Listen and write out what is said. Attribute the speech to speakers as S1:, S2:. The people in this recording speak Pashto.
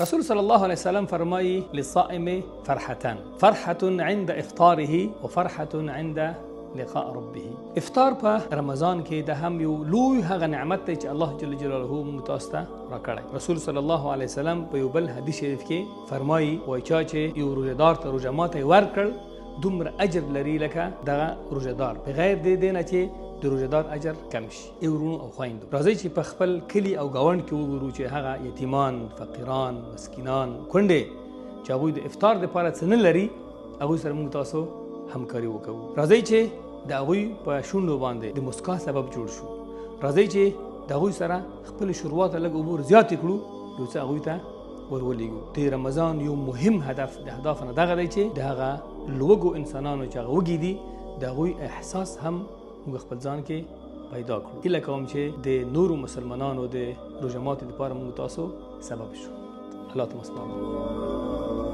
S1: رسول صلی الله علیه وسلم فرمایی للصائم فرحتان، فرحة عند افطاره و فرحة عند لقاء ربه. افطار په رمضان کې د هم یو لوی هغه نعمت دی چې الله جل جلاله متاسته راکړی. رسول صلی الله علیه وسلم په یو بل حدیث شریف کې فرمایی وای چې یو روزدار ته روزه ماته ورکړ دومره اجر لري لکه دغه روزدار، بغیر د دې نه چې د روزدار اجر کم شي. ای ورونو او خویندو، راځئ چې په خپل کلی او گاوند کې وګورو چې هغه یتیمان، فقیران، مسکینان، کونډې چې هغوی د افطار دپاره څه نه لري، هغوی سره موږ تاسو همکاري وکړو. راځئ چې د هغوی په شونډو باندې د مسکا سبب جوړ شو. راځئ چې د هغوی سره خپل شروعات لږ عبور زیاتې کړو، یو څه هغوی ته ورولېږو. د رمضان یو مهم هدف د اهداف نه دغه دی چې د هغه لوږو انسانانو چې هغه وږي دي د هغوی احساس هم موږ خپل ځان کې پیدا کړو. هیله کوم چې د نورو مسلمانانو د روژه ماتي لپاره موږ تاسو سبب شو. الله ته مسپارم.